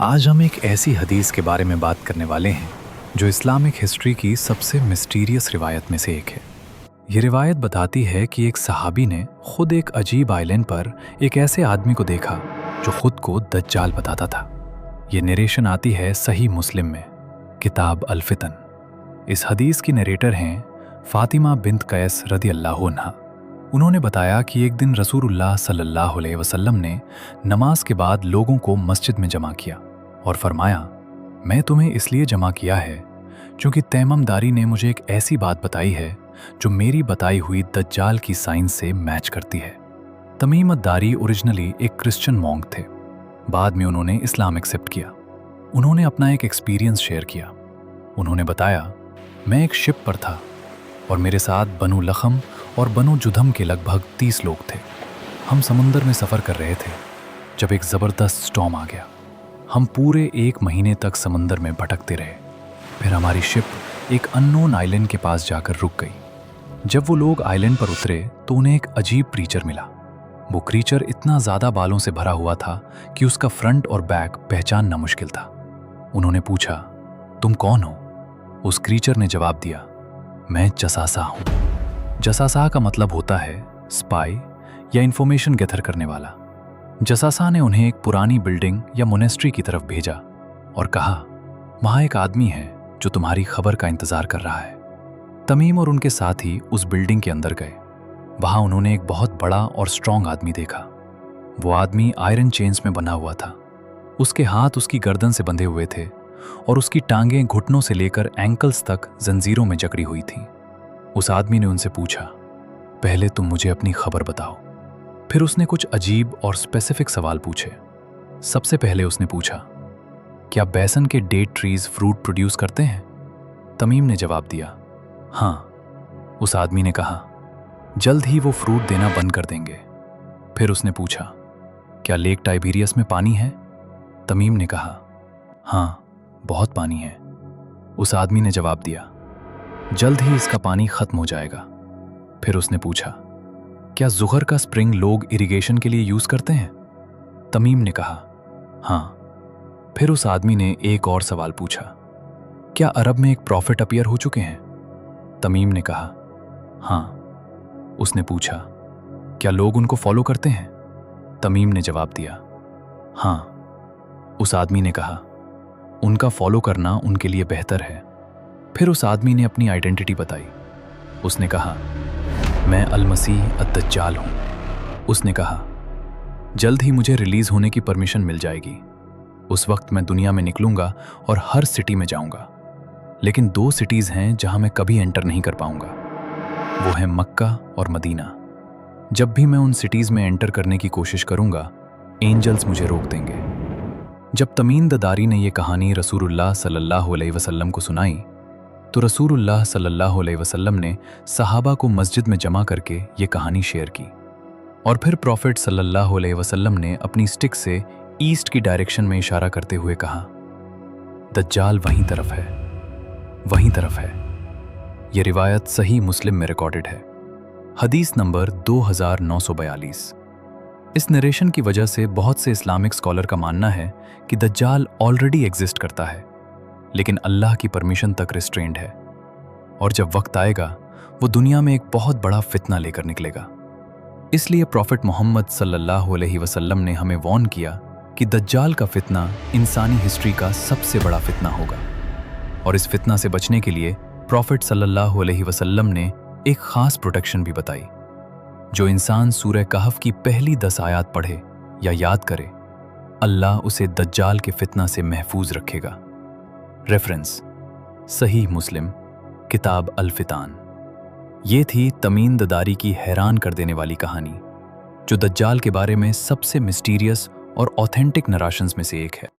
आज हम एक ऐसी हदीस के बारे में बात करने वाले हैं जो इस्लामिक हिस्ट्री की सबसे मिस्टीरियस रिवायत में से एक है। ये रिवायत बताती है कि एक सहाबी ने खुद एक अजीब आइलैंड पर एक ऐसे आदमी को देखा जो खुद को दज्जाल बताता था। ये नरेशन आती है सही मुस्लिम में, किताब अल फितन। इस हदीस की नरेटर हैं फातिमा बिन्त कैस रदी अल्लाह अन्हा। उन्होंने बताया कि एक दिन रसूलुल्लाह सल्लल्लाहु अलैहि वसल्लम ने नमाज के बाद लोगों को मस्जिद में जमा किया और फरमाया, मैं तुम्हें इसलिए जमा किया है क्योंकि तैममदारी ने मुझे एक ऐसी बात बताई है जो मेरी बताई हुई दज्जाल की साइंस से मैच करती है। तमीमदारी ओरिजिनली एक क्रिश्चियन मॉन्क थे। बाद में उन्होंने इस्लाम एक्सेप्ट किया। उन्होंने अपना एक एक्सपीरियंस शेयर किया। उन्होंने बताया, मैं एक शिप पर था और मेरे साथ बनु लखम और बनु जुधम के लगभग 30 लोग थे। हम समुंदर में सफ़र कर रहे थे जब एक ज़बरदस्त स्टॉर्म आ गया। हम पूरे 1 महीने तक समंदर में भटकते रहे। फिर हमारी शिप एक अननोन आइलैंड के पास जाकर रुक गई। जब वो लोग आइलैंड पर उतरे तो उन्हें एक अजीब क्रीचर मिला। वो क्रीचर इतना ज़्यादा बालों से भरा हुआ था कि उसका फ्रंट और बैक पहचानना मुश्किल था। उन्होंने पूछा, तुम कौन हो? उस क्रीचर ने जवाब दिया, मैं जसासा हूँ। जसासा का मतलब होता है स्पाई या इंफॉर्मेशन गैदर करने वाला। जसासा ने उन्हें एक पुरानी बिल्डिंग या मोनेस्ट्री की तरफ भेजा और कहा, वहाँ एक आदमी है जो तुम्हारी खबर का इंतजार कर रहा है। तमीम और उनके साथी उस बिल्डिंग के अंदर गए। वहाँ उन्होंने एक बहुत बड़ा और स्ट्रांग आदमी देखा। वो आदमी आयरन चेन्स में बना हुआ था। उसके हाथ उसकी गर्दन से बंधे हुए थे और उसकी टांगें घुटनों से लेकर एंकल्स तक जंजीरों में जकड़ी हुई थीं। उस आदमी ने उनसे पूछा, पहले तुम मुझे अपनी खबर बताओ। फिर उसने कुछ अजीब और स्पेसिफिक सवाल पूछे। सबसे पहले उसने पूछा, क्या बेसन के डेट ट्रीज फ्रूट प्रोड्यूस करते हैं? तमीम ने जवाब दिया, हाँ। उस आदमी ने कहा, जल्द ही वो फ्रूट देना बंद कर देंगे। फिर उसने पूछा, क्या लेक टाइबेरियस में पानी है? तमीम ने कहा, हाँ, बहुत पानी है। उस आदमी ने जवाब दिया, जल्द ही इसका पानी खत्म हो जाएगा। फिर उसने पूछा, क्या जुहर का स्प्रिंग लोग इरिगेशन के लिए यूज करते हैं? तमीम ने कहा, हाँ। फिर उस आदमी ने एक और सवाल पूछा, क्या अरब में एक प्रॉफिट अपीयर हो चुके हैं? तमीम ने कहा, हाँ। उसने पूछा, क्या लोग उनको फॉलो करते हैं? तमीम ने जवाब दिया, हाँ। उस आदमी ने कहा, उनका फॉलो करना उनके लिए बेहतर है। फिर उस आदमी ने अपनी आइडेंटिटी बताई। उसने कहा, मैं अल-मसीह अद-दज्जाल हूँ। उसने कहा, जल्द ही मुझे रिलीज होने की परमिशन मिल जाएगी। उस वक्त मैं दुनिया में निकलूंगा और हर सिटी में जाऊंगा। लेकिन 2 सिटीज़ हैं जहां मैं कभी एंटर नहीं कर पाऊंगा। वो है मक्का और मदीना। जब भी मैं उन सिटीज़ में एंटर करने की कोशिश करूंगा, एंजल्स मुझे रोक देंगे। जब तमीमदारी ने यह कहानी रसूलुल्लाह सल्लल्लाहु अलैहि वसल्लम को सुनाई तो रसूलुल्लाह सल्लल्लाहु अलैहि वसल्लम ने सहाबा को मस्जिद में जमा करके ये कहानी शेयर की। और फिर प्रॉफिट सल्लल्लाहु अलैहि वसल्लम ने अपनी स्टिक से ईस्ट की डायरेक्शन में इशारा करते हुए कहा, दज्जाल वहीं तरफ है, वहीं तरफ है। यह रिवायत सही मुस्लिम में रिकॉर्डेड है, हदीस नंबर 2942। इस नरेशन की वजह से बहुत से इस्लामिक स्कॉलर का मानना है कि दज्जाल ऑलरेडी एग्जिस्ट करता है, लेकिन अल्लाह की परमिशन तक रिस्ट्रेंड है। और जब वक्त आएगा वो दुनिया में एक बहुत बड़ा फितना लेकर निकलेगा। इसलिए प्रॉफिट मोहम्मद सल्लल्लाहु अलैहि वसल्लम ने हमें वार्न किया कि दज्जाल का फितना इंसानी हिस्ट्री का सबसे बड़ा फितना होगा। और इस फितना से बचने के लिए प्रॉफिट सल्लल्लाहु अलैहि वसल्लम ने एक खास प्रोटेक्शन भी बताई। जो इंसान सूरह कहफ की पहली 10 आयत पढ़े या याद करे, अल्लाह उसे दज्जाल के फितना से महफूज रखेगा। रेफरेंस, सही मुस्लिम, किताब अल फितान। ये थी तमीमदारी की हैरान कर देने वाली कहानी, जो दज्जाल के बारे में सबसे मिस्टीरियस और ऑथेंटिक नरेशंस में से एक है।